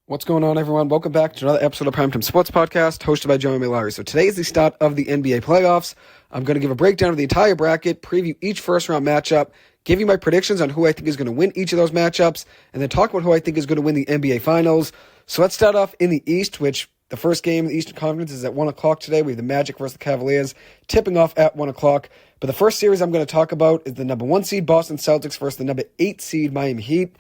What's going on, everyone? Welcome back to another episode of Primetime Sports Podcast, hosted by Joey Milari. So today is the start of the NBA playoffs. I'm going to give a breakdown of the entire bracket, preview each first-round matchup, give you my predictions on who I think is going to win each of those matchups, and then talk about who I think is going to win the NBA Finals. So let's start off in the East, which the first game in the Eastern Conference is at 1 o'clock today. We have the Magic versus the Cavaliers, tipping off at 1 o'clock. But the first series I'm going to talk about is the number 1 seed Boston Celtics versus the number 8 seed Miami Heat.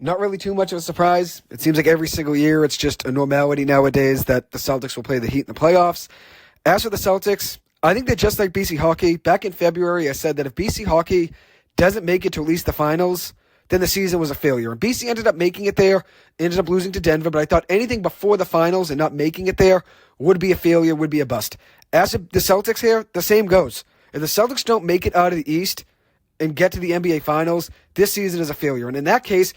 Not really too much of a surprise. It seems like every single year it's just a normality nowadays that the Celtics will play the Heat in the playoffs. As for the Celtics, I think they're just like BC Hockey. Back in February, I said that if BC Hockey doesn't make it to at least the finals, then the season was a failure. And BC ended up making it there, ended up losing to Denver, but I thought anything before the finals and not making it there would be a failure, would be a bust. As for the Celtics here, the same goes. If the Celtics don't make it out of the East and get to the NBA Finals, this season is a failure. And in that case,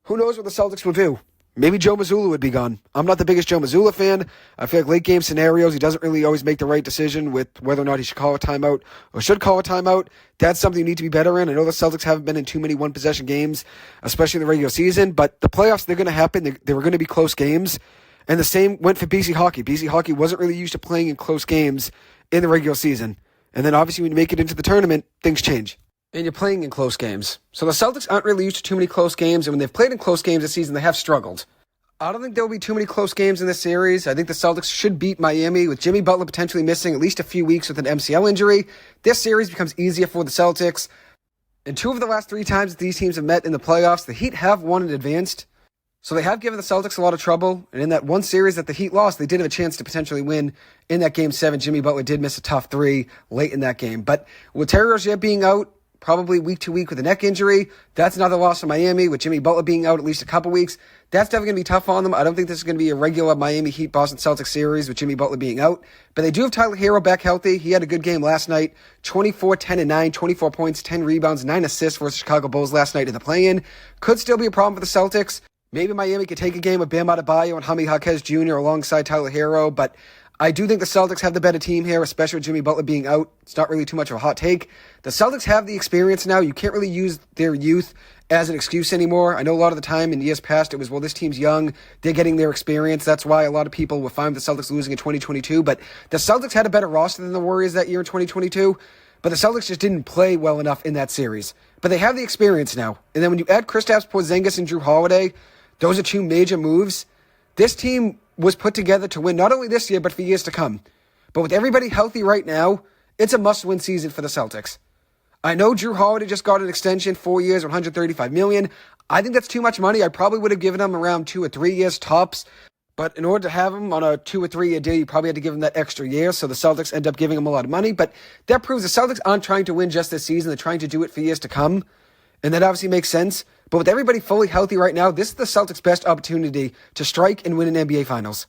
who knows what the Celtics will do? Maybe Joe Mazzulla would be gone. I'm not the biggest Joe Mazzulla fan. I feel like late game scenarios, he doesn't really always make the right decision with whether or not he should call a timeout or should call a timeout. That's something you need to be better in. I know the Celtics haven't been in too many one-possession games, especially in the regular season, but the playoffs, they're going to happen. They were going to be close games. And the same went for BC Hockey. BC Hockey wasn't really used to playing in close games in the regular season. And then obviously when you make it into the tournament, things change. And you're playing in close games. So the Celtics aren't really used to too many close games, and when they've played in close games this season, they have struggled. I don't think there will be too many close games in this series. I think the Celtics should beat Miami, with Jimmy Butler potentially missing at least a few weeks with an MCL injury. This series becomes easier for the Celtics. And 2 of the last 3 times that these teams have met in the playoffs, the Heat have won and advanced. So they have given the Celtics a lot of trouble. And in that one series that the Heat lost, they did have a chance to potentially win in that Game 7. Jimmy Butler did miss a tough 3 late in that game. But with Terry Rozier being out, probably week to week with a neck injury. That's another loss for Miami, with Jimmy Butler being out at least a couple weeks. That's definitely going to be tough on them. I don't think this is going to be a regular Miami Heat Boston Celtics series with Jimmy Butler being out. But they do have Tyler Hero back healthy. He had a good game last night. 24, 10, and 9, 24 points, 10 rebounds, 9 assists versus Chicago Bulls last night in the play-in. Could still be a problem for the Celtics. Maybe Miami could take a game with Bam Adebayo and Jaime Jaquez Jr. alongside Tyler Hero, but I do think the Celtics have the better team here, especially with Jimmy Butler being out. It's not really too much of a hot take. The Celtics have the experience now. You can't really use their youth as an excuse anymore. I know a lot of the time in years past it was, well, this team's young. They're getting their experience. That's why a lot of people were fine with the Celtics losing in 2022. But the Celtics had a better roster than the Warriors that year in 2022. But the Celtics just didn't play well enough in that series. But they have the experience now. And then when you add Kristaps Porzingis and Drew Holiday, those are 2 major moves. This team was put together to win not only this year, but for years to come. But with everybody healthy right now, it's a must-win season for the Celtics. I know Drew Holiday just got an extension, 4 years, $135 million. I think that's too much money. I probably would have given him around 2 or 3 years tops. But in order to have him on a 2 or 3 year deal, you probably had to give him that extra year. So the Celtics end up giving him a lot of money. But that proves the Celtics aren't trying to win just this season. They're trying to do it for years to come. And that obviously makes sense. But with everybody fully healthy right now, this is the Celtics' best opportunity to strike and win an NBA Finals.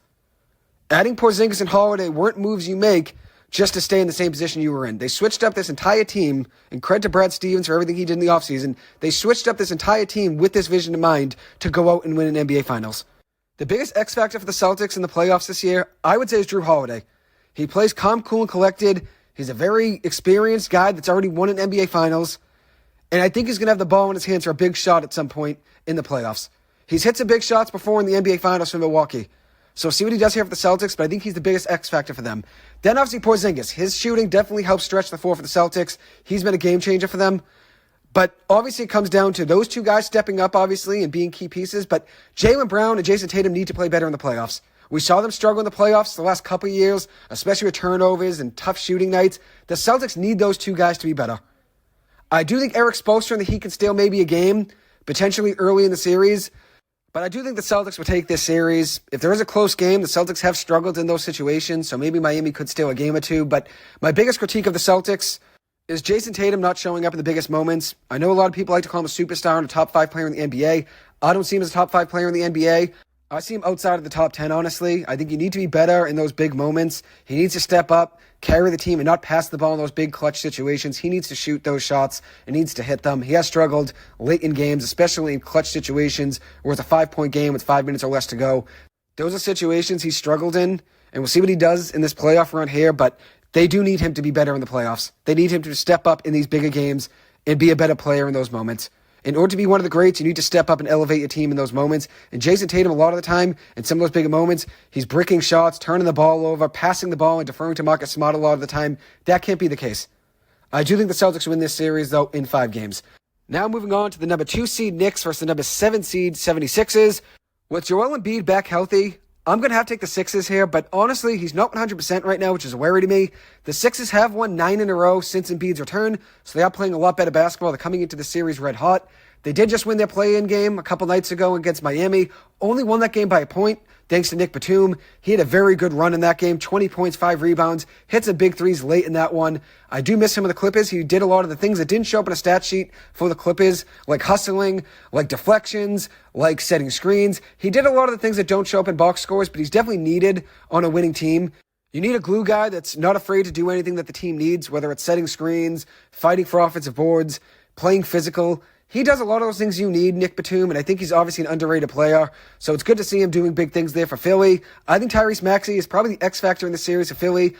Adding Porzingis and Holiday weren't moves you make just to stay in the same position you were in. They switched up this entire team, and credit to Brad Stevens for everything he did in the offseason. They switched up this entire team with this vision in mind to go out and win an NBA Finals. The biggest X factor for the Celtics in the playoffs this year, I would say, is Drew Holiday. He plays calm, cool, and collected. He's a very experienced guy that's already won an NBA Finals. And I think he's going to have the ball in his hands for a big shot at some point in the playoffs. He's hit some big shots before in the NBA Finals for Milwaukee. So see what he does here for the Celtics, but I think he's the biggest X factor for them. Then obviously Porzingis. His shooting definitely helps stretch the floor for the Celtics. He's been a game changer for them. But obviously it comes down to those 2 guys stepping up, obviously, and being key pieces. But Jaylen Brown and Jason Tatum need to play better in the playoffs. We saw them struggle in the playoffs the last couple of years, especially with turnovers and tough shooting nights. The Celtics need those 2 guys to be better. I do think Eric Spoelstra and the Heat can steal maybe a game, potentially early in the series. But I do think the Celtics will take this series. If there is a close game, the Celtics have struggled in those situations, so maybe Miami could steal a game or 2. But my biggest critique of the Celtics is Jason Tatum not showing up in the biggest moments. I know a lot of people like to call him a superstar and a top 5 player in the NBA. I don't see him as a top 5 player in the NBA. I see him outside of the top 10, honestly. I think you need to be better in those big moments. He needs to step up, carry the team, and not pass the ball in those big clutch situations. He needs to shoot those shots and needs to hit them. He has struggled late in games, especially in clutch situations where it's a 5-point game with 5 minutes or less to go. Those are situations he's struggled in, and we'll see what he does in this playoff run here, but they do need him to be better in the playoffs. They need him to step up in these bigger games and be a better player in those moments. In order to be one of the greats, you need to step up and elevate your team in those moments. And Jason Tatum, a lot of the time, in some of those bigger moments, he's bricking shots, turning the ball over, passing the ball, and deferring to Marcus Smart a lot of the time. That can't be the case. I do think the Celtics win this series, though, in 5 games. Now moving on to the number 2 seed Knicks versus the number 7 seed 76ers. With Joel Embiid back healthy, I'm going to have to take the Sixers here, but honestly, he's not 100% right now, which is a worry to me. The Sixers have won 9 in a row since Embiid's return, so they are playing a lot better basketball. They're coming into the series red hot. They did just win their play-in game a couple nights ago against Miami. Only won that game by a point, thanks to Nick Batum. He had a very good run in that game, 20 points, 5 rebounds, hit some big threes late in that one. I do miss him with the Clippers. He did a lot of the things that didn't show up in a stat sheet for the Clippers, like hustling, like deflections, like setting screens. He did a lot of the things that don't show up in box scores, but he's definitely needed on a winning team. You need a glue guy that's not afraid to do anything that the team needs, whether it's setting screens, fighting for offensive boards, playing physical. He does a lot of those things you need, Nick Batum, and I think he's obviously an underrated player, so it's good to see him doing big things there for Philly. I think Tyrese Maxey is probably the X factor in the series for Philly.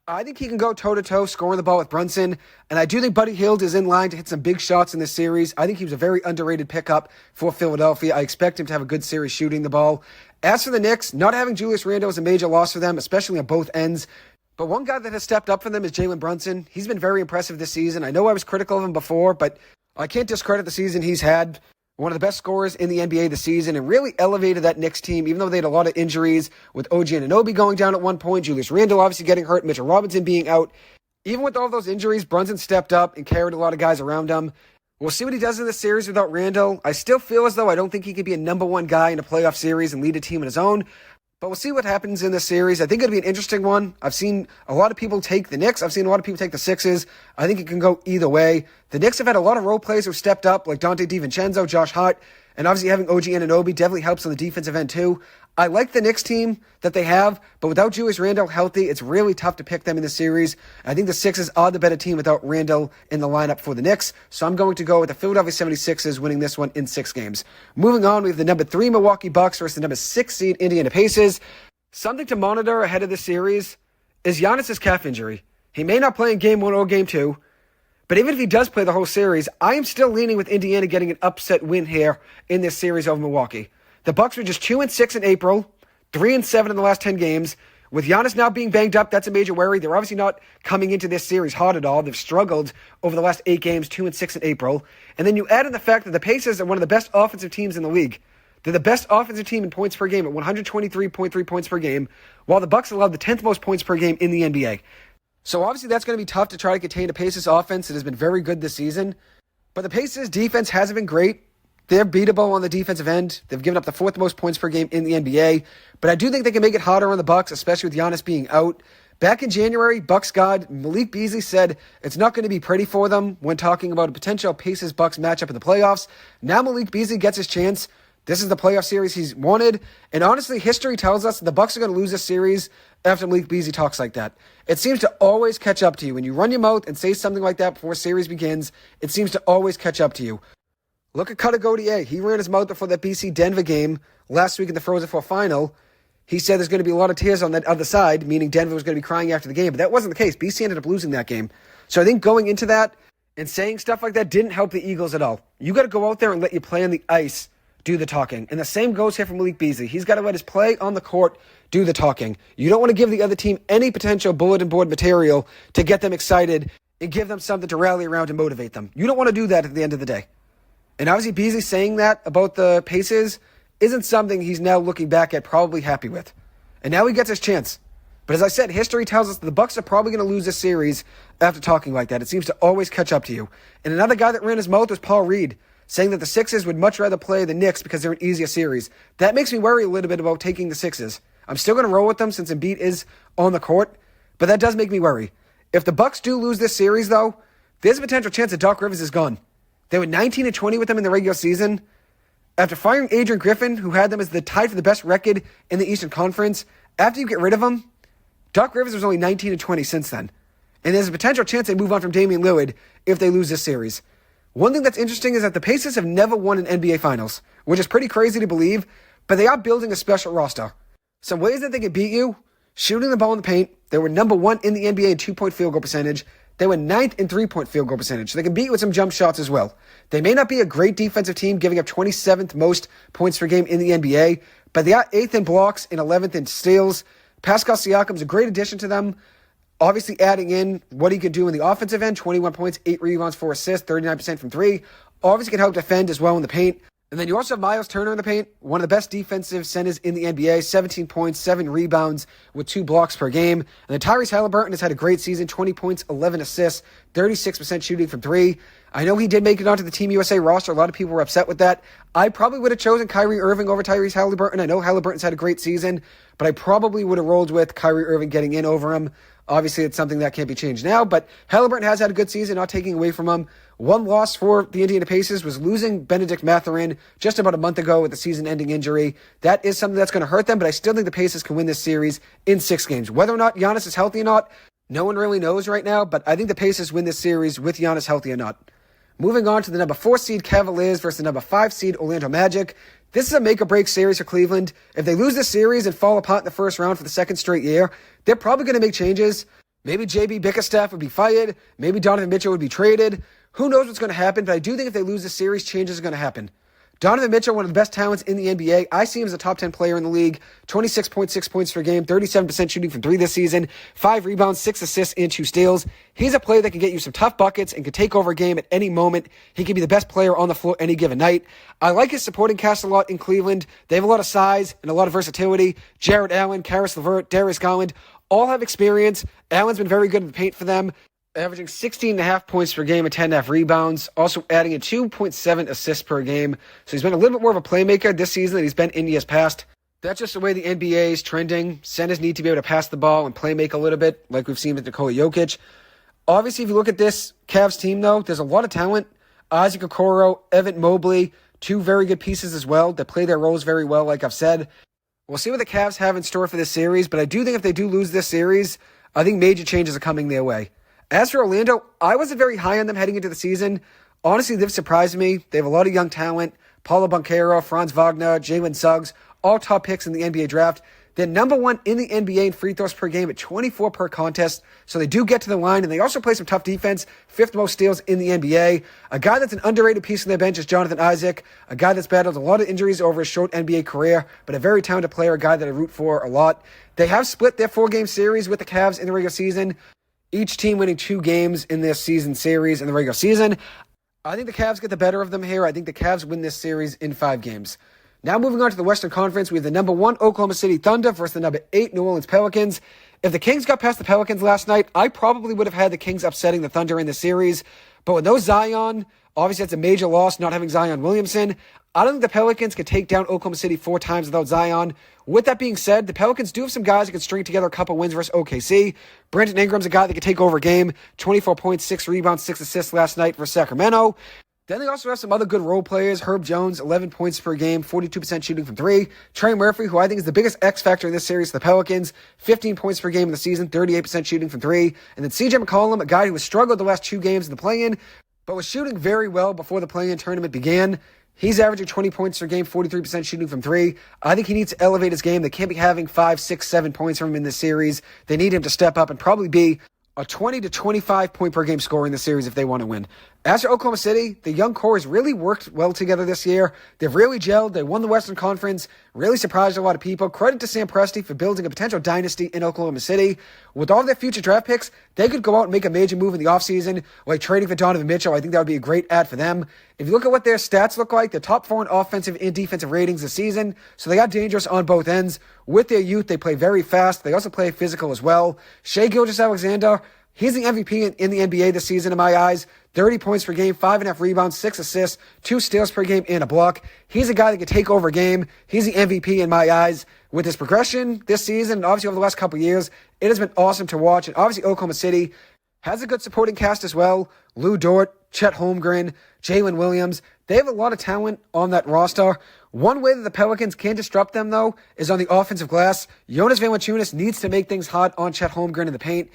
I think he can go toe-to-toe scoring the ball with Brunson, and I do think Buddy Hield is in line to hit some big shots in this series. I think he was a very underrated pickup for Philadelphia. I expect him to have a good series shooting the ball. As for the Knicks, not having Julius Randle is a major loss for them, especially on both ends. But one guy that has stepped up for them is Jalen Brunson. He's been very impressive this season. I know I was critical of him before, but I can't discredit the season he's had. One of the best scorers in the NBA this season and really elevated that Knicks team, even though they had a lot of injuries with OG Anunoby going down at one point, Julius Randle obviously getting hurt, Mitchell Robinson being out. Even with all those injuries, Brunson stepped up and carried a lot of guys around him. We'll see what he does in this series without Randle. I still feel as though I don't think he could be a number 1 guy in a playoff series and lead a team on his own. But we'll see what happens in this series. I think it'll be an interesting one. I've seen a lot of people take the Knicks. I've seen a lot of people take the Sixers. I think it can go either way. The Knicks have had a lot of role players who've stepped up, like Dante DiVincenzo, Josh Hart, and obviously having OG Anunoby definitely helps on the defensive end too. I like the Knicks team that they have, but without Julius Randle healthy, it's really tough to pick them in the series. I think the Sixers are the better team without Randle in the lineup for the Knicks, so I'm going to go with the Philadelphia 76ers winning this one in 6 games. Moving on, we have the number 3 Milwaukee Bucks versus the number 6 seed Indiana Pacers. Something to monitor ahead of this series is Giannis' calf injury. He may not play in Game 1 or Game 2, but even if he does play the whole series, I am still leaning with Indiana getting an upset win here in this series over Milwaukee. The Bucks were just 2-6 in April, 3-7 in the last 10 games. With Giannis now being banged up, that's a major worry. They're obviously not coming into this series hard at all. They've struggled over the last 8 games, 2-6 in April. And then you add in the fact that the Pacers are one of the best offensive teams in the league. They're the best offensive team in points per game at 123.3 points per game, while the Bucks allowed the 10th most points per game in the NBA. So obviously that's going to be tough to try to contain the Pacers offense. It has been very good this season. But the Pacers defense hasn't been great. They're beatable on the defensive end. They've given up the 4th most points per game in the NBA. But I do think they can make it harder on the Bucks, especially with Giannis being out. Back in January, Bucks guard Malik Beasley said it's not going to be pretty for them when talking about a potential Pacers-Bucks matchup in the playoffs. Now Malik Beasley gets his chance. This is the playoff series he's wanted. And honestly, history tells us that the Bucks are going to lose this series after Malik Beasley talks like that. It seems to always catch up to you. When you run your mouth and say something like that before a series begins, it seems to always catch up to you. Look at Cutter Gauthier. He ran his mouth before that BC-Denver game last week in the Frozen Four final. He said there's going to be a lot of tears on that other side, meaning Denver was going to be crying after the game. But that wasn't the case. BC ended up losing that game. So I think going into that and saying stuff like that didn't help the Eagles at all. You got to go out there and let your play on the ice do the talking. And the same goes here for Malik Beasley. He's got to let his play on the court do the talking. You don't want to give the other team any potential bulletin board material to get them excited and give them something to rally around and motivate them. You don't want to do that at the end of the day. And obviously Beasley saying that about the Pacers isn't something he's now looking back at probably happy with. And now he gets his chance. But as I said, history tells us that the Bucks are probably going to lose this series after talking like that. It seems to always catch up to you. And another guy that ran his mouth was Paul Reed, saying that the Sixers would much rather play the Knicks because they're an easier series. That makes me worry a little bit about taking the Sixers. I'm still going to roll with them since Embiid is on the court, but that does make me worry. If the Bucks do lose this series, though, there's a potential chance that Doc Rivers is gone. They were 19-20 with them in the regular season. After firing Adrian Griffin, who had them as the tied for the best record in the Eastern Conference, after you get rid of him, Doc Rivers was only 19-20 since then. And there's a potential chance they move on from Damian Lillard if they lose this series. One thing that's interesting is that the Pacers have never won an NBA Finals, which is pretty crazy to believe, but they are building a special roster. Some ways that they can beat you: shooting the ball in the paint. They were number 1 in the NBA in 2-point field goal percentage. They were ninth in three-point field goal percentage, so they can beat you with some jump shots as well. They may not be a great defensive team, giving up 27th most points per game in the NBA, but they are 8th in blocks and 11th in steals. Pascal Siakam's a great addition to them. Obviously adding in what he can do in the offensive end, 21 points, 8 rebounds, 4 assists, 39% from 3. Obviously can help defend as well in the paint. And then you also have Miles Turner in the paint, one of the best defensive centers in the NBA, 17 points, 7 rebounds with 2 blocks per game. And then Tyrese Halliburton has had a great season, 20 points, 11 assists, 36% shooting from 3. I know he did make it onto the Team USA roster. A lot of people were upset with that. I probably would have chosen Kyrie Irving over Tyrese Halliburton. I know Halliburton's had a great season, but I probably would have rolled with Kyrie Irving getting in over him. Obviously, it's something that can't be changed now, but Halliburton has had a good season, not taking away from him. One loss for the Indiana Pacers was losing Benedict Mathurin just about a month ago with a season-ending injury. That is something that's going to hurt them, but I still think the Pacers can win this series in 6 games. Whether or not Giannis is healthy or not, no one really knows right now, but I think the Pacers win this series with Giannis healthy or not. Moving on to the number 4 seed Cavaliers versus the number 5 seed Orlando Magic. This is a make-or-break series for Cleveland. If they lose this series and fall apart in the first round for the second straight year, they're probably going to make changes. Maybe J.B. Bickerstaff would be fired. Maybe Donovan Mitchell would be traded. Who knows what's going to happen, but I do think if they lose the series, changes are going to happen. Donovan Mitchell, one of the best talents in the NBA. I see him as a top 10 player in the league. 26.6 points per game, 37% shooting from 3 this season, 5 rebounds, 6 assists, and 2 steals. He's a player that can get you some tough buckets and can take over a game at any moment. He can be the best player on the floor any given night. I like his supporting cast a lot in Cleveland. They have a lot of size and a lot of versatility. Jarrett Allen, Karis LeVert, Darius Garland all have experience. Allen's been very good in the paint for them, averaging 16.5 points per game and 10.5 rebounds, also adding a 2.7 assists per game. So he's been a little bit more of a playmaker this season than he's been in years past. That's just the way the NBA is trending. Centers need to be able to pass the ball and play make a little bit, like we've seen with Nikola Jokic. Obviously, if you look at this Cavs team, though, there's a lot of talent. Isaac Okoro, Evan Mobley, 2 very good pieces as well that play their roles very well, like I've said. We'll see what the Cavs have in store for this series, but I do think if they do lose this series, I think major changes are coming their way. As for Orlando, I wasn't very high on them heading into the season. Honestly, they've surprised me. They have a lot of young talent. Paulo Banchero, Franz Wagner, Jalen Suggs, all top picks in the NBA draft. They're number 1 in the NBA in free throws per game at 24 per contest. So they do get to the line, and they also play some tough defense. 5th most steals in the NBA. A guy that's an underrated piece in their bench is Jonathan Isaac, a guy that's battled a lot of injuries over his short NBA career, but a very talented player, a guy that I root for a lot. They have split their 4-game series with the Cavs in the regular season, each team winning 2 games in their season series in the regular season. I think the Cavs get the better of them here. I think the Cavs win this series in 5 games. Now moving on to the Western Conference, we have the number 1 Oklahoma City Thunder versus the number 8 New Orleans Pelicans. If the Kings got past the Pelicans last night, I probably would have had the Kings upsetting the Thunder in the series. But with no Zion, obviously that's a major loss, not having Zion Williamson. I don't think the Pelicans can take down Oklahoma City 4 times without Zion. With that being said, the Pelicans do have some guys that can string together a couple wins versus OKC. Brandon Ingram's a guy that can take over a game. 24 points, 6 rebounds, 6 assists last night for Sacramento. Then they also have some other good role players. Herb Jones, 11 points per game, 42% shooting from 3. Trey Murphy, who I think is the biggest X factor in this series for the Pelicans, 15 points per game in the season, 38% shooting from 3. And then CJ McCollum, a guy who has struggled the last 2 games in the play-in, but was shooting very well before the play-in tournament began. He's averaging 20 points per game, 43% shooting from 3. I think he needs to elevate his game. They can't be having 5, 6, 7 points from him in this series. They need him to step up and probably be a 20 to 25 point per game scorer in the series if they want to win. As for Oklahoma City, the young core has really worked well together this year. They've really gelled. They won the Western Conference. Really surprised a lot of people. Credit to Sam Presti for building a potential dynasty in Oklahoma City. With all their future draft picks, they could go out and make a major move in the offseason, like trading for Donovan Mitchell. I think that would be a great ad for them. If you look at what their stats look like, they're top 4 in offensive and defensive ratings this season, so they got dangerous on both ends. With their youth, they play very fast. They also play physical as well. Shai Gilgeous-Alexander, he's the MVP in the NBA this season in my eyes. 30 points per game, 5.5 rebounds, 6 assists, 2 steals per game, and a block. He's a guy that can take over a game. He's the MVP in my eyes. With his progression this season, and obviously over the last couple of years, it has been awesome to watch. And obviously Oklahoma City has a good supporting cast as well. Lou Dort, Chet Holmgren, Jalen Williams. They have a lot of talent on that roster. One way that the Pelicans can disrupt them, though, is on the offensive glass. Jonas Valanciunas needs to make things hot on Chet Holmgren in the paint.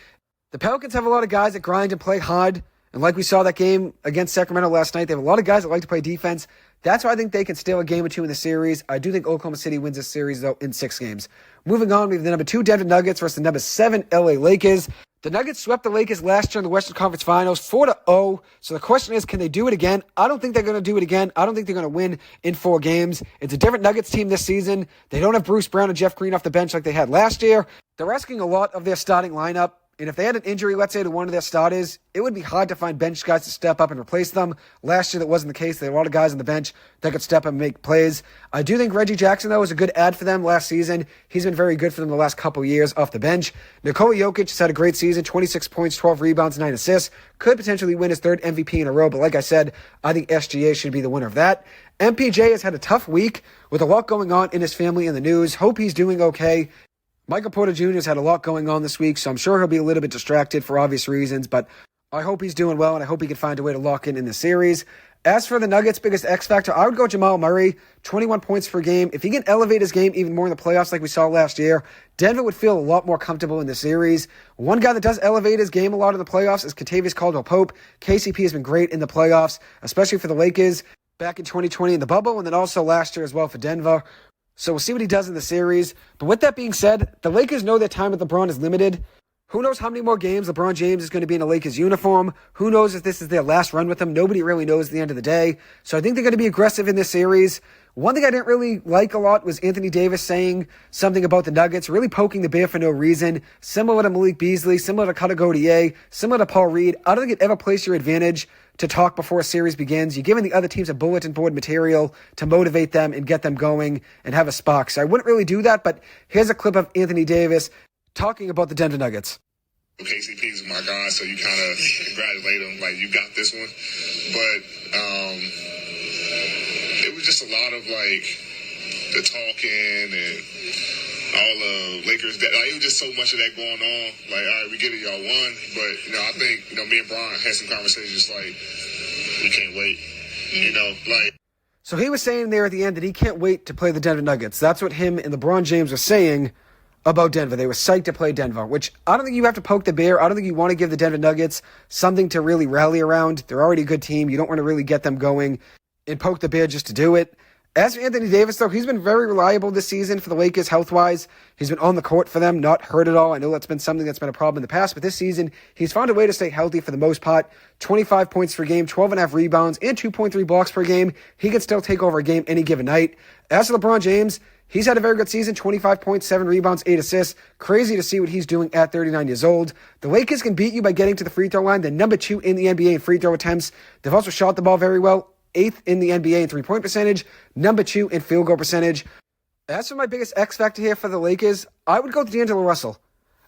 The Pelicans have a lot of guys that grind and play hard. And like we saw that game against Sacramento last night, they have a lot of guys that like to play defense. That's why I think they can steal a game or 2 in the series. I do think Oklahoma City wins this series, though, in 6 games. Moving on, we have the number 2 Denver Nuggets versus the number 7 LA Lakers. The Nuggets swept the Lakers last year in the Western Conference Finals 4-0. So the question is, can they do it again? I don't think they're going to do it again. I don't think they're going to win in 4 games. It's a different Nuggets team this season. They don't have Bruce Brown and Jeff Green off the bench like they had last year. They're asking a lot of their starting lineup. And if they had an injury, let's say, to one of their starters, it would be hard to find bench guys to step up and replace them. Last year, that wasn't the case. There were a lot of guys on the bench that could step up and make plays. I do think Reggie Jackson, though, was a good add for them last season. He's been very good for them the last couple years off the bench. Nikola Jokic has had a great season, 26 points, 12 rebounds, 9 assists. Could potentially win his 3rd MVP in a row, but like I said, I think SGA should be the winner of that. MPJ has had a tough week with a lot going on in his family and the news. Hope he's doing okay. Michael Porter Jr. has had a lot going on this week, so I'm sure he'll be a little bit distracted for obvious reasons, but I hope he's doing well, and I hope he can find a way to lock in the series. As for the Nuggets' biggest X factor, I would go Jamal Murray, 21 points per game. If he can elevate his game even more in the playoffs like we saw last year, Denver would feel a lot more comfortable in the series. One guy that does elevate his game a lot in the playoffs is Kentavious Caldwell-Pope. KCP has been great in the playoffs, especially for the Lakers back in 2020 in the bubble, and then also last year as well for Denver. So we'll see what he does in the series. But with that being said, the Lakers know their time with LeBron is limited. Who knows how many more games LeBron James is going to be in a Lakers uniform? Who knows if this is their last run with him? Nobody really knows at the end of the day. So I think they're going to be aggressive in this series. One thing I didn't really like a lot was Anthony Davis saying something about the Nuggets, really poking the bear for no reason, similar to Malik Beasley, similar to Cutter Gauthier, similar to Paul Reed. I don't think it ever plays your advantage to talk before a series begins. You're giving the other teams a bulletin board material to motivate them and get them going and have a spark. So I wouldn't really do that, but here's a clip of Anthony Davis talking about the Denver Nuggets. KCP is my guy, so you kind of congratulate him, like, you got this one. But it was just a lot of, like, the talking and all the Lakers. It was just so much of that going on. Like, all right, we get it, y'all won. But, I think, me and Brian had some conversations like, we can't wait. So he was saying there at the end that he can't wait to play the Denver Nuggets. That's what him and LeBron James were saying about Denver. They were psyched to play Denver, which I don't think you have to poke the bear. I don't think you want to give the Denver Nuggets something to really rally around. They're already a good team. You don't want to really get them going and poke the bear just to do it. As for Anthony Davis, though, he's been very reliable this season for the Lakers health-wise. He's been on the court for them, not hurt at all. I know that's been something that's been a problem in the past, but this season, he's found a way to stay healthy for the most part. 25 points per game, 12.5 rebounds, and 2.3 blocks per game. He can still take over a game any given night. As for LeBron James, he's had a very good season, 25 points, 7 rebounds, 8 assists. Crazy to see what he's doing at 39 years old. The Lakers can beat you by getting to the free throw line. They're number 2 in the NBA in free throw attempts. They've also shot the ball very well. 8th in the NBA in three-point percentage, number 2 in field goal percentage. As for my biggest X factor here for the Lakers, I would go to D'Angelo Russell.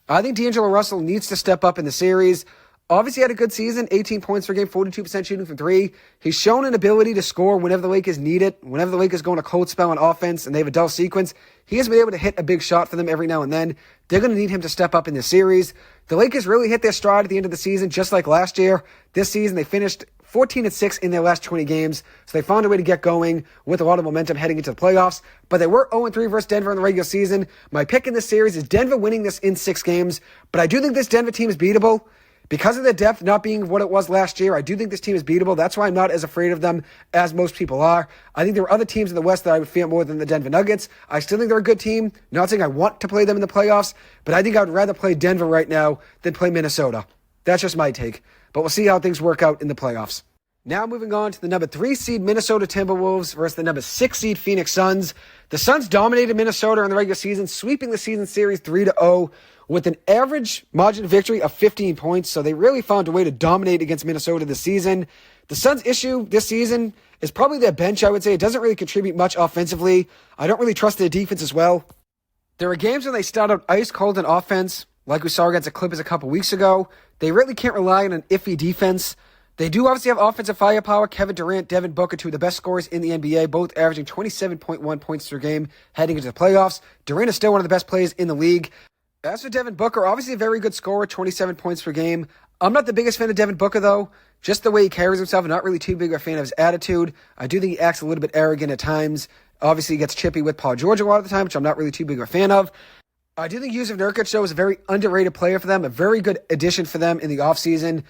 I think D'Angelo Russell needs to step up in the series. Obviously had a good season, 18 points per game, 42% shooting from 3. He's shown an ability to score whenever the Lakers need it, whenever the Lakers go on a cold spell on offense and they have a dull sequence. He has been able to hit a big shot for them every now and then. They're going to need him to step up in this series. The Lakers really hit their stride at the end of the season, just like last year. This season, they finished 14-6 in their last 20 games, so they found a way to get going with a lot of momentum heading into the playoffs. But they were 0-3 versus Denver in the regular season. My pick in this series is Denver winning this in 6 games, but I do think this Denver team is beatable. Because of their depth not being what it was last year, I do think this team is beatable. That's why I'm not as afraid of them as most people are. I think there are other teams in the West that I would fear more than the Denver Nuggets. I still think they're a good team. Not saying I want to play them in the playoffs, but I think I would rather play Denver right now than play Minnesota. That's just my take. But we'll see how things work out in the playoffs. Now moving on to the number 3 seed Minnesota Timberwolves versus the number 6 seed Phoenix Suns. The Suns dominated Minnesota in the regular season, sweeping the season series 3-0 with an average margin of victory of 15 points. So they really found a way to dominate against Minnesota this season. The Suns' issue this season is probably their bench, I would say. It doesn't really contribute much offensively. I don't really trust their defense as well. There are games when they start out ice cold in offense, like we saw against the Clippers a couple weeks ago. They really can't rely on an iffy defense. They do obviously have offensive firepower. Kevin Durant, Devin Booker, 2 of the best scorers in the NBA, both averaging 27.1 points per game heading into the playoffs. Durant is still one of the best players in the league. As for Devin Booker, obviously a very good scorer, 27 points per game. I'm not the biggest fan of Devin Booker, though. Just the way he carries himself, I'm not really too big a fan of his attitude. I do think he acts a little bit arrogant at times. Obviously, he gets chippy with Paul George a lot of the time, which I'm not really too big of a fan of. I do think Jusuf Nurkic, though, is a very underrated player for them, a very good addition for them in the offseason.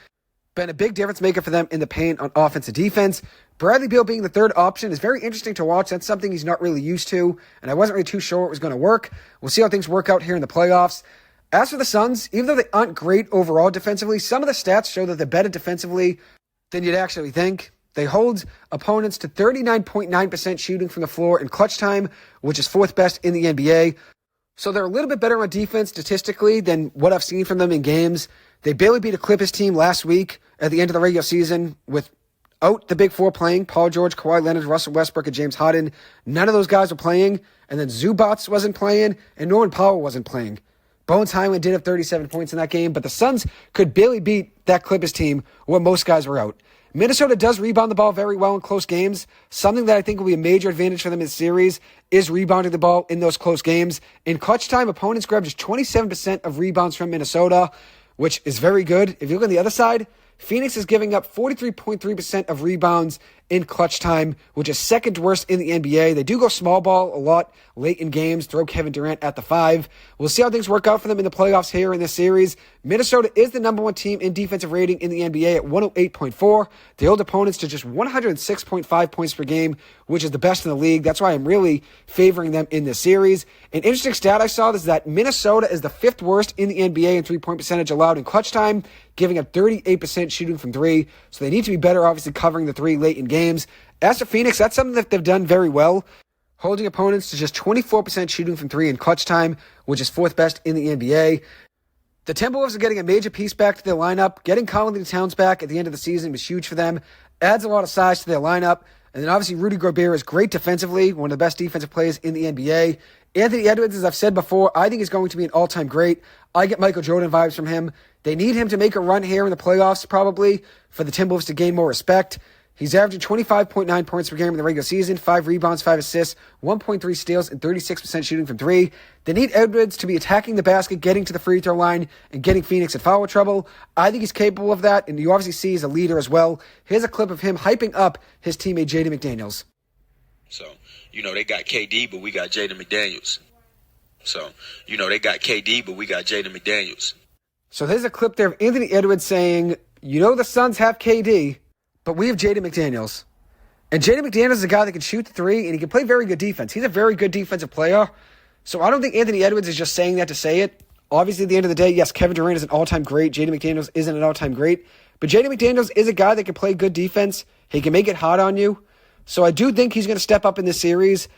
Been a big difference maker for them in the paint on offense and defense. Bradley Beal being the third option is very interesting to watch. That's something he's not really used to, and I wasn't really too sure it was going to work. We'll see how things work out here in the playoffs. As for the Suns, even though they aren't great overall defensively, some of the stats show that they're better defensively than you'd actually think. They hold opponents to 39.9% shooting from the floor in clutch time, which is fourth best in the NBA. So they're a little bit better on defense statistically than what I've seen from them in games. They barely beat a Clippers team last week at the end of the regular season without the big four playing: Paul George, Kawhi Leonard, Russell Westbrook, and James Harden. None of those guys were playing. And then Zubats wasn't playing, and Norman Powell wasn't playing. Bones Highland did have 37 points in that game, but the Suns could barely beat that Clippers team when most guys were out. Minnesota does rebound the ball very well in close games. Something that I think will be a major advantage for them in the series is rebounding the ball in those close games. In clutch time, opponents grab just 27% of rebounds from Minnesota, which is very good. If you look on the other side, Phoenix is giving up 43.3% of rebounds in clutch time, which is second worst in the NBA. They do go small ball a lot late in games, throw Kevin Durant at the 5. We'll see how things work out for them in the playoffs here in this series. Minnesota is the number one team in defensive rating in the NBA at 108.4. They hold opponents to just 106.5 points per game, which is the best in the league. That's why I'm really favoring them in this series. An interesting stat I saw is that Minnesota is the fifth worst in the NBA in three-point percentage allowed in clutch time, giving up 38% shooting from three. So they need to be better, obviously, covering the three late in games. As for Phoenix, that's something that they've done very well, holding opponents to just 24% shooting from three in clutch time, which is fourth best in the NBA. The Timberwolves are getting a major piece back to their lineup. Getting Karl-Anthony Towns back at the end of the season was huge for them. Adds a lot of size to their lineup. And then obviously Rudy Gobert is great defensively, one of the best defensive players in the NBA. Anthony Edwards, as I've said before, I think is going to be an all-time great. I get Michael Jordan vibes from him. They need him to make a run here in the playoffs, probably, for the Timberwolves to gain more respect. He's averaging 25.9 points per game in the regular season, 5 rebounds, 5 assists, 1.3 steals, and 36% shooting from three. They need Edwards to be attacking the basket, getting to the free throw line, and getting Phoenix in foul trouble. I think he's capable of that, and you obviously see he's a leader as well. Here's a clip of him hyping up his teammate Jaden McDaniels. So, they got KD, but we got Jaden McDaniels. So there's a clip there of Anthony Edwards saying, the Suns have KD, but we have Jaden McDaniels. And Jaden McDaniels is a guy that can shoot the three, and he can play very good defense. He's a very good defensive player. So I don't think Anthony Edwards is just saying that to say it. Obviously, at the end of the day, yes, Kevin Durant is an all-time great. Jaden McDaniels isn't an all-time great. But Jaden McDaniels is a guy that can play good defense. He can make it hard on you. So I do think he's going to step up in this series.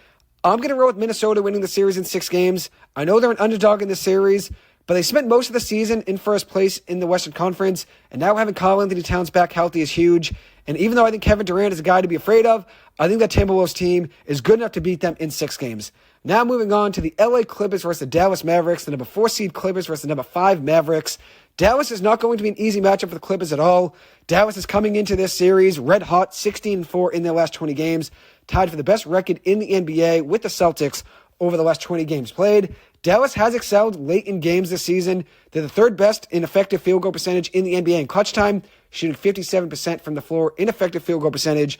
I'm going to roll with Minnesota winning the series in 6 games. I know they're an underdog in this series, but they spent most of the season in first place in the Western Conference, and now having Karl-Anthony Towns back healthy is huge. And even though I think Kevin Durant is a guy to be afraid of, I think that Timberwolves team is good enough to beat them in 6 games. Now moving on to the LA Clippers versus the Dallas Mavericks, the number 4 seed Clippers versus the number 5 Mavericks. Dallas is not going to be an easy matchup for the Clippers at all. Dallas is coming into this series red hot, 16-4 in their last 20 games, tied for the best record in the NBA with the Celtics over the last 20 games played. Dallas has excelled late in games this season. They're the third best in effective field goal percentage in the NBA in clutch time, shooting 57% from the floor in effective field goal percentage.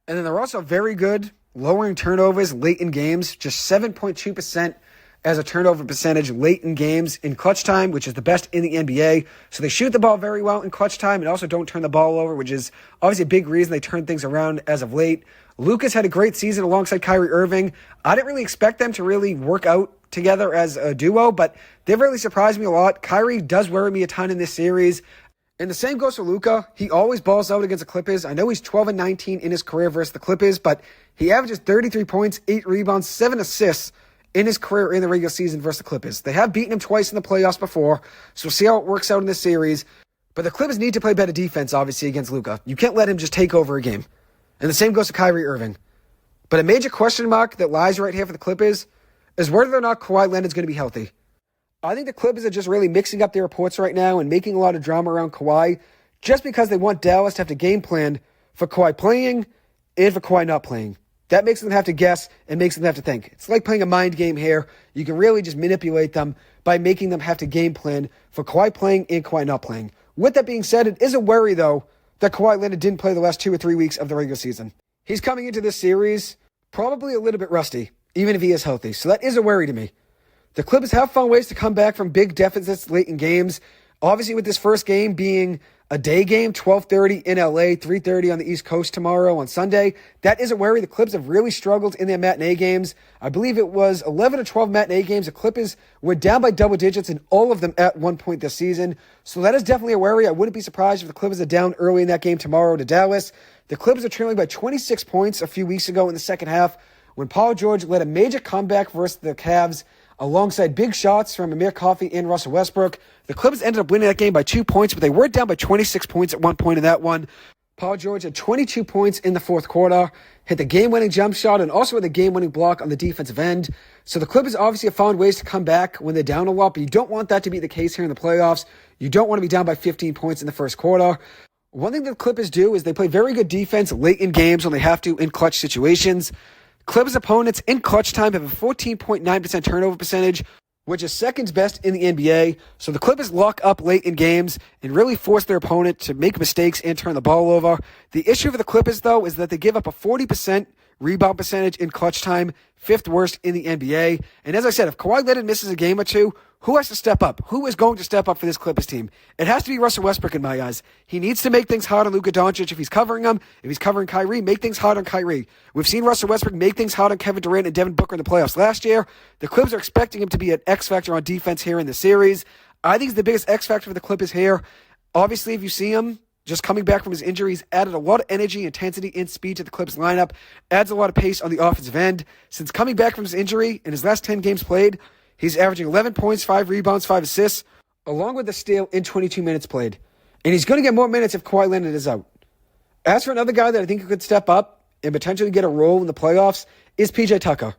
And then they're also very good lowering turnovers late in games, just 7.2% as a turnover percentage late in games in clutch time, which is the best in the NBA. So they shoot the ball very well in clutch time and also don't turn the ball over, which is obviously a big reason they turn things around as of late. Lucas had a great season alongside Kyrie Irving. I didn't really expect them to really work out together as a duo, but they've really surprised me a lot. Kyrie does worry me a ton in this series. And the same goes for Luka. He always balls out against the Clippers. I know he's 12-19 in his career versus the Clippers, but he averages 33 points, 8 rebounds, 7 assists in his career in the regular season versus the Clippers. They have beaten him twice in the playoffs before, so we'll see how it works out in this series. But the Clippers need to play better defense, obviously, against Luka. You can't let him just take over a game. And the same goes to Kyrie Irving. But a major question mark that lies right here for the Clippers is whether or not Kawhi Leonard's going to be healthy. I think the Clippers are just really mixing up their reports right now and making a lot of drama around Kawhi just because they want Dallas to have to game plan for Kawhi playing and for Kawhi not playing. That makes them have to guess and makes them have to think. It's like playing a mind game here. You can really just manipulate them by making them have to game plan for Kawhi playing and Kawhi not playing. With that being said, it is a worry, though, that Kawhi Leonard didn't play the last 2 or 3 weeks of the regular season. He's coming into this series probably a little bit rusty, even if he is healthy. So that is a worry to me. The Clippers have found ways to come back from big deficits late in games. Obviously, with this first game being a day game, 12:30 in LA, 3:30 on the East Coast tomorrow on Sunday, that is a worry. The Clippers have really struggled in their matinee games. I believe it was 11 or 12 matinee games. The Clippers were down by double digits in all of them at one point this season. So that is definitely a worry. I wouldn't be surprised if the Clippers are down early in that game tomorrow to Dallas. The Clippers are trailing by 26 points a few weeks ago in the second half when Paul George led a major comeback versus the Cavs alongside big shots from Amir Coffey and Russell Westbrook. The Clippers ended up winning that game by 2 points, but they were down by 26 points at one point in that one. Paul George had 22 points in the fourth quarter, hit the game-winning jump shot, and also had the game-winning block on the defensive end. So the Clippers obviously have found ways to come back when they're down a lot, but you don't want that to be the case here in the playoffs. You don't want to be down by 15 points in the first quarter. One thing that the Clippers do is they play very good defense late in games when they have to in clutch situations. Clippers opponents in clutch time have a 14.9% turnover percentage, which is second best in the NBA. So the Clippers lock up late in games and really force their opponent to make mistakes and turn the ball over. The issue for the Clippers, though, is that they give up a 40% rebound percentage in clutch time, fifth worst in the NBA. And as I said, if Kawhi Leonard misses a game or two, who has to step up? Who is going to step up for this Clippers team? It has to be Russell Westbrook in my eyes. He needs to make things hard on Luka Doncic if he's covering him. If he's covering Kyrie, make things hard on Kyrie. We've seen Russell Westbrook make things hard on Kevin Durant and Devin Booker in the playoffs last year. The Clippers are expecting him to be an X factor on defense here in the series. I think he's the biggest X factor for the Clippers here. Obviously, if you see him just coming back from his injuries, added a lot of energy, intensity, and speed to the Clippers lineup, adds a lot of pace on the offensive end. Since coming back from his injury in his last 10 games played, he's averaging 11 points, 5 rebounds, 5 assists, along with a steal in 22 minutes played. And he's going to get more minutes if Kawhi Leonard is out. As for another guy that I think could step up and potentially get a role in the playoffs is PJ Tucker.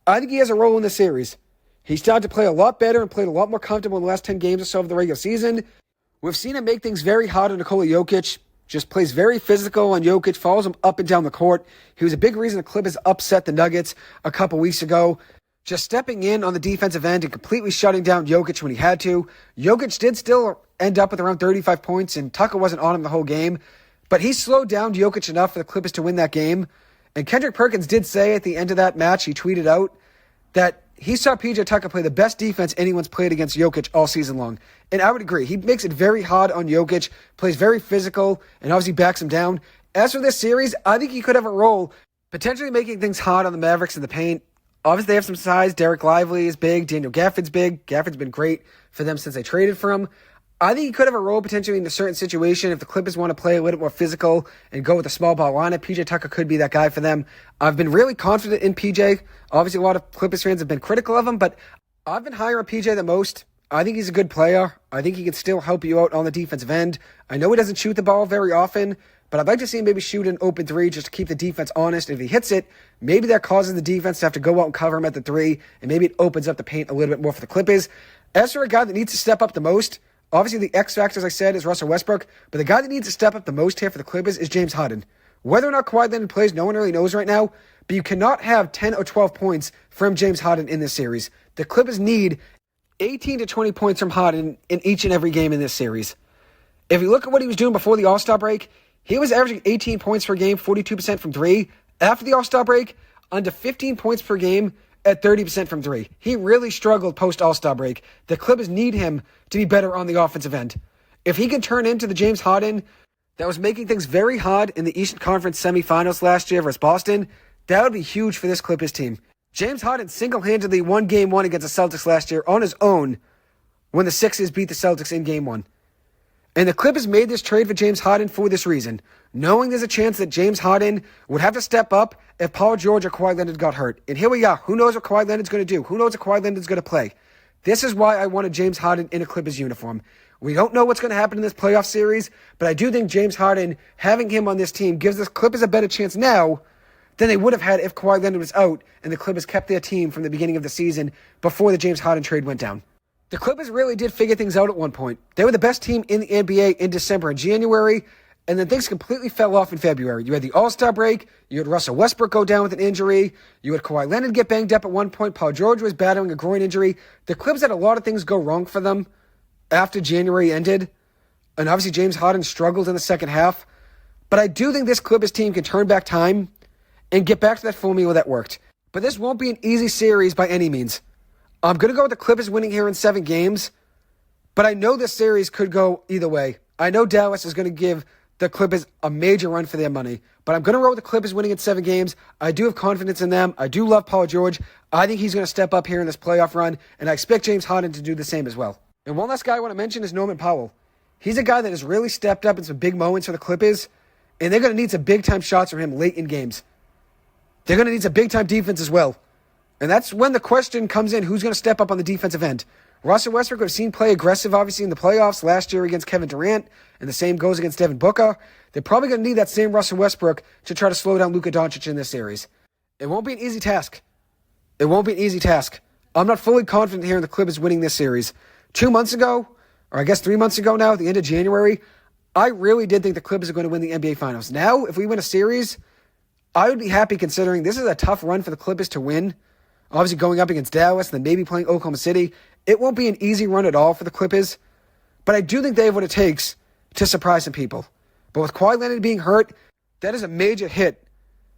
I think he has a role in the series. He started to play a lot better and played a lot more comfortable in the last 10 games or so of the regular season. We've seen him make things very hard on Nikola Jokic, just plays very physical on Jokic, follows him up and down the court. He was a big reason the Clippers upset the Nuggets a couple weeks ago, just stepping in on the defensive end and completely shutting down Jokic when he had to. Jokic did still end up with around 35 points, and Tucker wasn't on him the whole game, but he slowed down Jokic enough for the Clippers to win that game. And Kendrick Perkins did say at the end of that match, he tweeted out that he saw PJ Tucker play the best defense anyone's played against Jokic all season long. And I would agree. He makes it very hard on Jokic, plays very physical, and obviously backs him down. As for this series, I think he could have a role, potentially making things hard on the Mavericks in the paint. Obviously, they have some size. Derek Lively is big. Daniel Gafford's big. Gafford's been great for them since they traded for him. I think he could have a role potentially in a certain situation if the Clippers want to play a little bit more physical and go with a small ball lineup. PJ Tucker could be that guy for them. I've been really confident in PJ. Obviously, a lot of Clippers fans have been critical of him, but I've been higher on PJ than most. I think he's a good player. I think he can still help you out on the defensive end. I know he doesn't shoot the ball very often, but I'd like to see him maybe shoot an open three just to keep the defense honest. If he hits it, maybe that causes the defense to have to go out and cover him at the three, and maybe it opens up the paint a little bit more for the Clippers. As for a guy that needs to step up the most, obviously the X factor, as I said, is Russell Westbrook, but the guy that needs to step up the most here for the Clippers is James Harden. Whether or not Kawhi Leonard plays, no one really knows right now, but you cannot have 10 or 12 points from James Harden in this series. The Clippers need 18 to 20 points from Harden in each and every game in this series. If you look at what he was doing before the All-Star break, he was averaging 18 points per game, 42% from three. After the All-Star break, under 15 points per game at 30% from three. He really struggled post-All-Star break. The Clippers need him to be better on the offensive end. If he can turn into the James Harden that was making things very hard in the Eastern Conference semifinals last year versus Boston, that would be huge for this Clippers team. James Harden single-handedly won Game 1 against the Celtics last year on his own when the Sixers beat the Celtics in Game 1. And the Clippers made this trade for James Harden for this reason, knowing there's a chance that James Harden would have to step up if Paul George or Kawhi Leonard got hurt. And here we are. Who knows what Kawhi Leonard's going to do? Who knows what Kawhi Leonard's going to play? This is why I wanted James Harden in a Clippers uniform. We don't know what's going to happen in this playoff series, but I do think James Harden, having him on this team, gives the Clippers a better chance now than they would have had if Kawhi Leonard was out and the Clippers kept their team from the beginning of the season before the James Harden trade went down. The Clippers really did figure things out at one point. They were the best team in the NBA in December and January, and then things completely fell off in February. You had the All-Star break, you had Russell Westbrook go down with an injury, you had Kawhi Leonard get banged up at one point, Paul George was battling a groin injury. The Clippers had a lot of things go wrong for them after January ended, and obviously James Harden struggled in the second half. But I do think this Clippers team can turn back time and get back to that formula that worked. But this won't be an easy series by any means. I'm going to go with the Clippers winning here in 7 games, But I know this series could go either way. I know Dallas is going to give the Clippers a major run for their money, but I'm going to roll with the Clippers winning in 7 games. I do have confidence in them. I do love Paul George. I think he's going to step up here in this playoff run, and I expect James Harden to do the same as well. And one last guy I want to mention is Norman Powell. He's a guy that has really stepped up in some big moments for the Clippers, and they're going to need some big-time shots from him late in games. They're going to need some big-time defense as well. And that's when the question comes in, who's going to step up on the defensive end? Russell Westbrook, we've seen play aggressive, obviously, in the playoffs last year against Kevin Durant, and the same goes against Devin Booker. They're probably going to need that same Russell Westbrook to try to slow down Luka Doncic in this series. It won't be an easy task. It won't be an easy task. I'm not fully confident here in the Clippers winning this series. 2 months ago, or I guess 3 months ago now, at the end of January, I really did think the Clippers are going to win the NBA Finals. Now, if we win a series, I would be happy considering this is a tough run for the Clippers to win. Obviously going up against Dallas and then maybe playing Oklahoma City. It won't be an easy run at all for the Clippers, but I do think they have what it takes to surprise some people. But with Kawhi Leonard being hurt, that is a major hit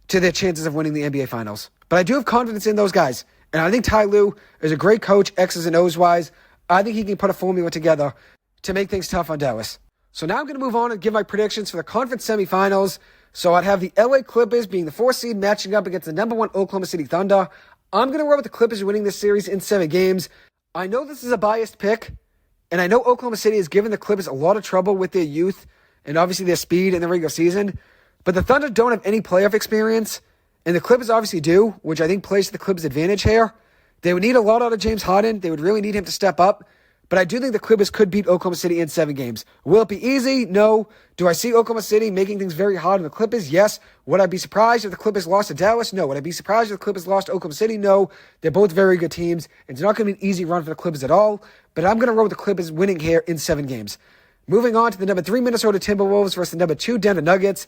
to their chances of winning the NBA Finals. But I do have confidence in those guys. And I think Ty Lue is a great coach, X's and O's wise. I think he can put a formula together to make things tough on Dallas. So now I'm going to move on and give my predictions for the conference semifinals. So I'd have the LA Clippers being the 4th seed matching up against the number 1 Oklahoma City Thunder. I'm going to roll with the Clippers winning this series in 7 games. I know this is a biased pick, and I know Oklahoma City has given the Clippers a lot of trouble with their youth and obviously their speed in the regular season, but the Thunder don't have any playoff experience, and the Clippers obviously do, which I think plays to the Clippers' advantage here. They would need a lot out of James Harden. They would really need him to step up, but I do think the Clippers could beat Oklahoma City in 7 games. Will it be easy? No. Do I see Oklahoma City making things very hard on the Clippers? Yes. Would I be surprised if the Clippers lost to Dallas? No. Would I be surprised if the Clippers lost to Oklahoma City? No. They're both very good teams. It's not going to be an easy run for the Clippers at all, but I'm going to roll with the Clippers winning here in 7 games. Moving on to the number 3 Minnesota Timberwolves versus the number 2 Denver Nuggets.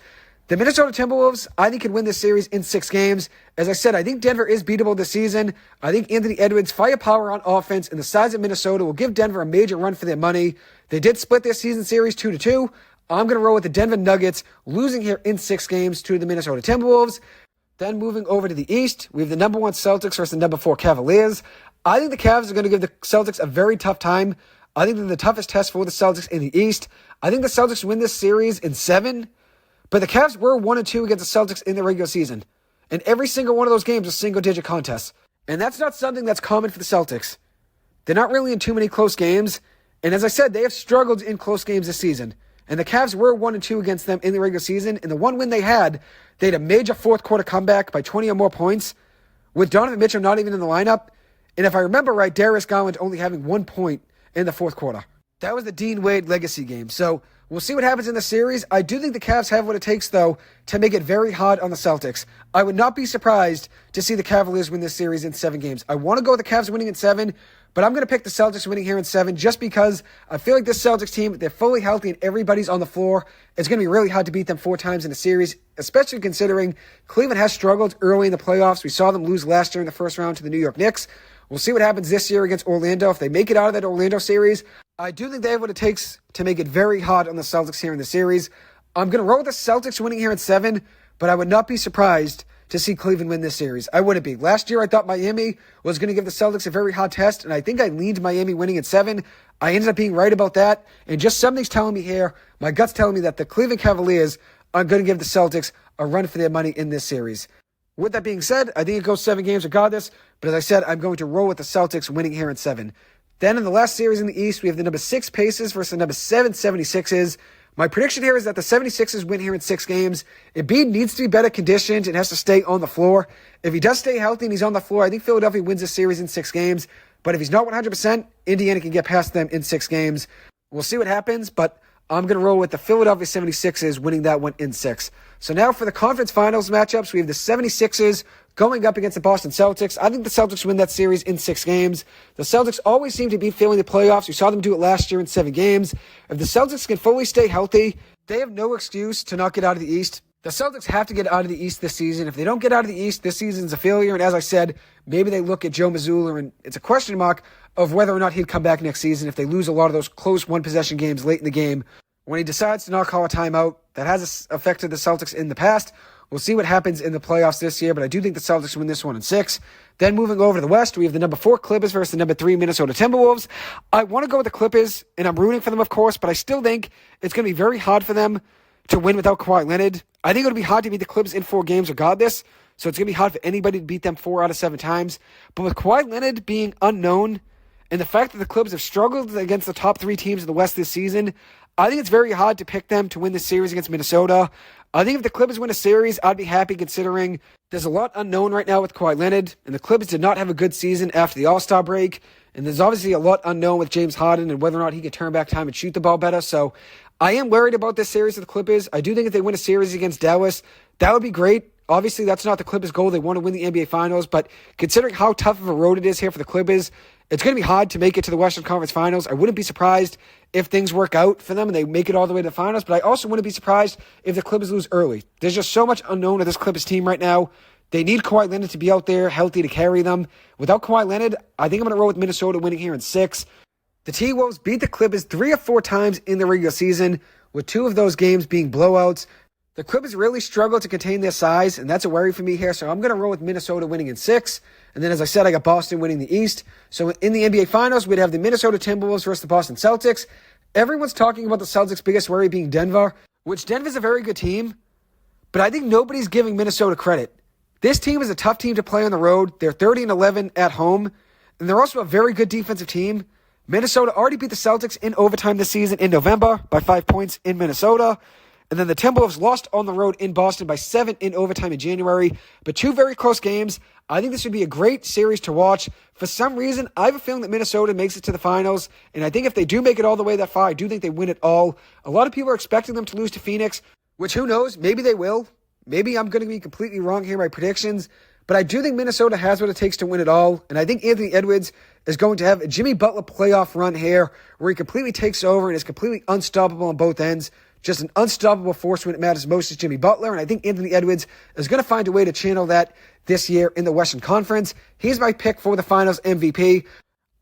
The Minnesota Timberwolves, I think, can win this series in 6 games. As I said, I think Denver is beatable this season. I think Anthony Edwards' firepower on offense and the size of Minnesota will give Denver a major run for their money. They did split their season series 2-2. I'm going to roll with the Denver Nuggets, losing here in 6 games to the Minnesota Timberwolves. Then moving over to the East, we have the number 1 Celtics versus the number 4 Cavaliers. I think the Cavs are going to give the Celtics a very tough time. I think they're the toughest test for the Celtics in the East. I think the Celtics win this series in 7. But the Cavs were 1-2 against the Celtics in the regular season. And every single one of those games was single-digit contests. And that's not something that's common for the Celtics. They're not really in too many close games. And as I said, they have struggled in close games this season. And the Cavs were 1-2 against them in the regular season. And the one win they had a major fourth quarter comeback by 20 or more points, with Donovan Mitchell not even in the lineup. And if I remember right, Darius Garland only having 1 point in the fourth quarter. That was the Dean Wade legacy game. So we'll see what happens in the series. I do think the Cavs have what it takes, though, to make it very hard on the Celtics. I would not be surprised to see the Cavaliers win this series in 7 games. I want to go with the Cavs winning in 7, but I'm going to pick the Celtics winning here in 7 just because I feel like this Celtics team, they're fully healthy and everybody's on the floor. It's going to be really hard to beat them 4 times in a series, especially considering Cleveland has struggled early in the playoffs. We saw them lose last year in the first round to the New York Knicks. We'll see what happens this year against Orlando. If they make it out of that Orlando series, I do think they have what it takes to make it very hard on the Celtics here in the series. I'm going to roll with the Celtics winning here in 7, but I would not be surprised to see Cleveland win this series. I wouldn't be. Last year, I thought Miami was going to give the Celtics a very hard test, and I think I leaned Miami winning in 7. I ended up being right about that, and just something's telling me here, my gut's telling me that the Cleveland Cavaliers are going to give the Celtics a run for their money in this series. With that being said, I think it goes 7 games regardless, but as I said, I'm going to roll with the Celtics winning here in 7. Then in the last series in the East, we have the number 6 Pacers versus the number 7 76ers. My prediction here is that the 76ers win here in 6 games. Embiid needs to be better conditioned and has to stay on the floor. If he does stay healthy and he's on the floor, I think Philadelphia wins this series in 6 games. But if he's not 100%, Indiana can get past them in 6 games. We'll see what happens, but I'm going to roll with the Philadelphia 76ers winning that one in 6. So now for the conference finals matchups, we have the 76ers going up against the Boston Celtics. I think the Celtics win that series in 6 games. The Celtics always seem to be failing the playoffs. We saw them do it last year in 7 games. If the Celtics can fully stay healthy, they have no excuse to not get out of the East. The Celtics have to get out of the East this season. If they don't get out of the East, this season's a failure. And as I said, maybe they look at Joe Mazzulla, and it's a question mark of whether or not he'd come back next season if they lose a lot of those close one-possession games late in the game. When he decides to not call a timeout, that has affected the Celtics in the past. We'll see what happens in the playoffs this year, but I do think the Celtics win this one in 6. Then moving over to the West, we have the number 4 Clippers versus the number 3 Minnesota Timberwolves. I want to go with the Clippers, and I'm rooting for them, of course, but I still think it's going to be very hard for them to win without Kawhi Leonard. I think it'll be hard to beat the Clippers in 4 games regardless, so it's going to be hard for anybody to beat them 4 out of 7 times. But with Kawhi Leonard being unknown, and the fact that the Clippers have struggled against the top 3 teams in the West this season, I think it's very hard to pick them to win this series against Minnesota. I think if the Clippers win a series, I'd be happy considering there's a lot unknown right now with Kawhi Leonard, and the Clippers did not have a good season after the All-Star break, and there's obviously a lot unknown with James Harden and whether or not he can turn back time and shoot the ball better, so I am worried about this series with the Clippers. I do think if they win a series against Dallas, that would be great. Obviously, that's not the Clippers' goal. They want to win the NBA Finals, but considering how tough of a road it is here for the Clippers, it's going to be hard to make it to the Western Conference Finals. I wouldn't be surprised if things work out for them and they make it all the way to the finals, but I also wouldn't be surprised if the Clippers lose early. There's just so much unknown to this Clippers team right now. They need Kawhi Leonard to be out there healthy to carry them. Without Kawhi Leonard, I think I'm going to roll with Minnesota winning here in 6. The T-Wolves beat the Clippers 3 or 4 times in the regular season, with 2 of those games being blowouts. The Clippers really struggle to contain their size, and that's a worry for me here, so I'm going to roll with Minnesota winning in 6. And then, as I said, I got Boston winning the East. So in the NBA Finals, we'd have the Minnesota Timberwolves versus the Boston Celtics. Everyone's talking about the Celtics' biggest worry being Denver, which Denver's a very good team, but I think nobody's giving Minnesota credit. This team is a tough team to play on the road. They're 30-11 at home, and they're also a very good defensive team. Minnesota already beat the Celtics in overtime this season in November by 5 points in Minnesota. And then the Timberwolves lost on the road in Boston by 7 in overtime in January. But 2 very close games. I think this would be a great series to watch. For some reason, I have a feeling that Minnesota makes it to the finals. And I think if they do make it all the way that far, I do think they win it all. A lot of people are expecting them to lose to Phoenix, which who knows? Maybe they will. Maybe I'm going to be completely wrong here in my predictions. But I do think Minnesota has what it takes to win it all. And I think Anthony Edwards is going to have a Jimmy Butler playoff run here where he completely takes over and is completely unstoppable on both ends. Just an unstoppable force when it matters most is Jimmy Butler, and I think Anthony Edwards is going to find a way to channel that this year in the Western Conference. He's my pick for the Finals MVP.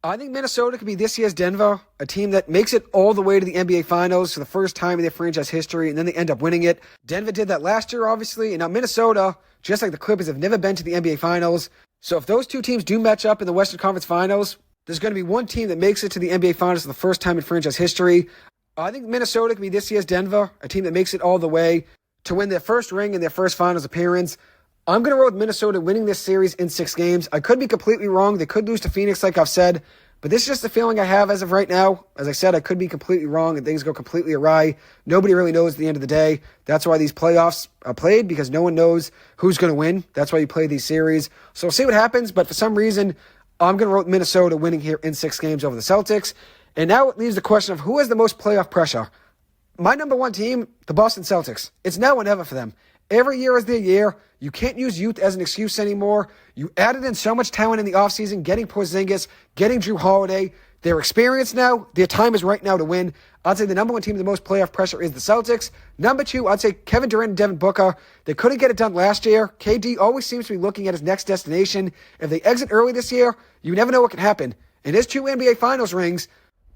I think Minnesota could be this year's Denver, a team that makes it all the way to the NBA Finals for the first time in their franchise history, and then they end up winning it. Denver did that last year, obviously, and now Minnesota, just like the Clippers, have never been to the NBA Finals. So if those 2 teams do match up in the Western Conference Finals, there's going to be one team that makes it to the NBA Finals for the first time in franchise history. I think Minnesota could be this year's Denver, a team that makes it all the way to win their first ring and their first finals appearance. I'm going to roll with Minnesota winning this series in 6 games. I could be completely wrong. They could lose to Phoenix, like I've said, but this is just the feeling I have as of right now. As I said, I could be completely wrong and things go completely awry. Nobody really knows at the end of the day. That's why these playoffs are played, because no one knows who's going to win. That's why you play these series. So we'll see what happens, but for some reason, I'm going to roll with Minnesota winning here in 6 games over the Celtics. And now it leaves the question of who has the most playoff pressure. My number 1 team, the Boston Celtics. It's now or never for them. Every year is their year. You can't use youth as an excuse anymore. You added in so much talent in the offseason, getting Porzingis, getting Drew Holiday. They're experienced now. Their time is right now to win. I'd say the number 1 team with the most playoff pressure is the Celtics. Number 2, I'd say Kevin Durant and Devin Booker. They couldn't get it done last year. KD always seems to be looking at his next destination. If they exit early this year, you never know what can happen. And his 2 NBA Finals rings,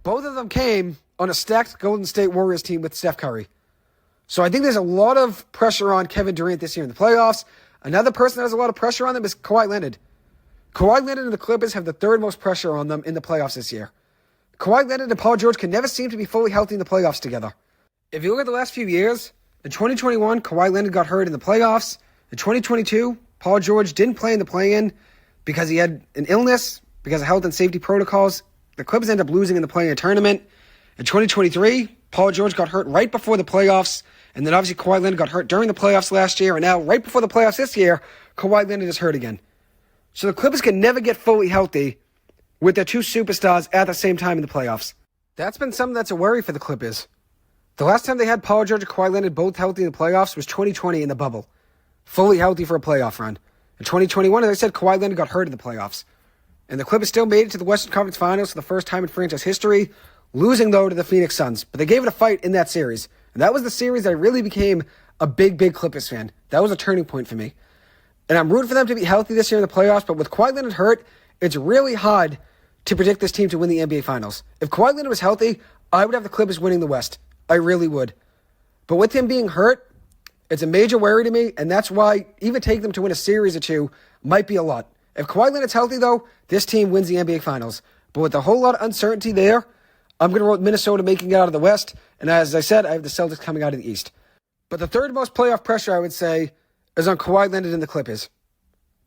both of them came on a stacked Golden State Warriors team with Steph Curry. So I think there's a lot of pressure on Kevin Durant this year in the playoffs. Another person that has a lot of pressure on them is Kawhi Leonard. Kawhi Leonard and the Clippers have the 3rd most pressure on them in the playoffs this year. Kawhi Leonard and Paul George can never seem to be fully healthy in the playoffs together. If you look at the last few years, in 2021, Kawhi Leonard got hurt in the playoffs. In 2022, Paul George didn't play in the play-in because he had an illness, because of health and safety protocols. The Clippers end up losing in the play-in tournament. In 2023, Paul George got hurt right before the playoffs, and then obviously Kawhi Leonard got hurt during the playoffs last year, and now right before the playoffs this year, Kawhi Leonard is hurt again. So the Clippers can never get fully healthy with their 2 superstars at the same time in the playoffs. That's been something that's a worry for the Clippers. The last time they had Paul George and Kawhi Leonard both healthy in the playoffs was 2020 in the bubble. Fully healthy for a playoff run. In 2021, as I said, Kawhi Leonard got hurt in the playoffs. And the Clippers still made it to the Western Conference Finals for the first time in franchise history, losing, though, to the Phoenix Suns. But they gave it a fight in that series. And that was the series that I really became a big Clippers fan. That was a turning point for me. And I'm rooting for them to be healthy this year in the playoffs, but with Kawhi Leonard hurt, it's really hard to predict this team to win the NBA Finals. If Kawhi Leonard was healthy, I would have the Clippers winning the West. I really would. But with him being hurt, It's a major worry to me, and that's why even taking them to win a series or two might be a lot. If Kawhi Leonard's healthy, though, this team wins the NBA Finals. But with a whole lot of uncertainty there, I'm going to roll with Minnesota making it out of the West, and as I said, I have the Celtics coming out of the East. But the third most playoff pressure, I would say, is on Kawhi Leonard and the Clippers.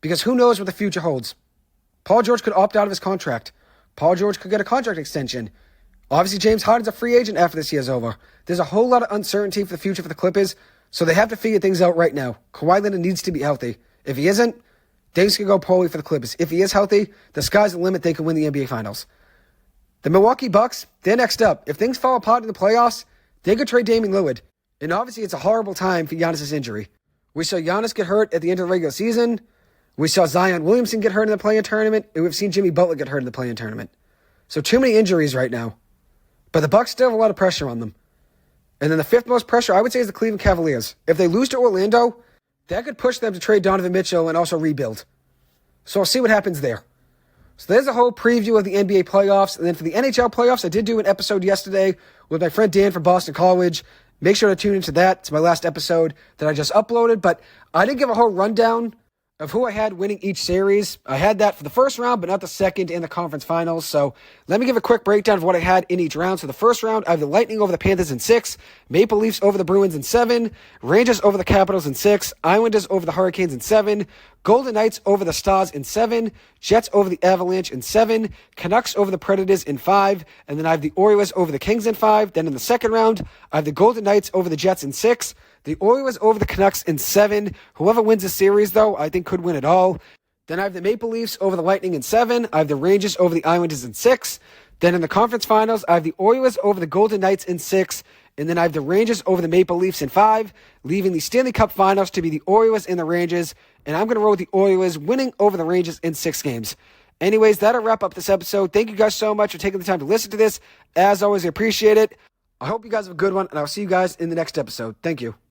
Because who knows what the future holds? Paul George could opt out of his contract. Paul George could get a contract extension. Obviously, James Harden's a free agent after this year's over. There's a whole lot of uncertainty for the future for the Clippers, so they have to figure things out right now. Kawhi Leonard needs to be healthy. If he isn't, things could go poorly for the Clippers. If he is healthy, the sky's the limit. They can win the NBA Finals. The Milwaukee Bucks, they're next up. If things fall apart in the playoffs, they could trade Damian Lillard. And obviously, it's a horrible time for Giannis' injury. We saw Giannis get hurt at the end of the regular season. We saw Zion Williamson get hurt in the play-in tournament. And we've seen Jimmy Butler get hurt in the play-in tournament. So too many injuries right now. But the Bucks still have a lot of pressure on them. And then the fifth most pressure, I would say, is the Cleveland Cavaliers. If they lose to Orlando, that could push them to trade Donovan Mitchell and also rebuild. So I'll see what happens there. So there's a whole preview of the NBA playoffs. And then for the NHL playoffs, I did do an episode yesterday with my friend Dan from Boston College. Make sure to tune into that. It's my last episode that I just uploaded. But I did give a whole rundown of who I had winning each series. I had that for the first round, but not the second in the conference finals. So let me give a quick breakdown of what I had in each round. So the first round, I have the Lightning over the Panthers in 6, Maple Leafs over the Bruins in 7, Rangers over the Capitals in 6, Islanders over the Hurricanes in 7, Golden Knights over the Stars in 7, Jets over the Avalanche in 7, Canucks over the Predators in 5, and then I have the Oilers over the Kings in 5. Then in the second round, I have the Golden Knights over the Jets in 6, the Oilers over the Canucks in 7. Whoever wins the series, though, I think could win it all. Then I have the Maple Leafs over the Lightning in 7. I have the Rangers over the Islanders in 6. Then in the conference finals, I have the Oilers over the Golden Knights in 6. And then I have the Rangers over the Maple Leafs in 5, leaving the Stanley Cup finals to be the Oilers and the Rangers. And I'm going to roll with the Oilers winning over the Rangers in 6 games. Anyways, that'll wrap up this episode. Thank you guys so much for taking the time to listen to this. As always, I appreciate it. I hope you guys have a good one, and I'll see you guys in the next episode. Thank you.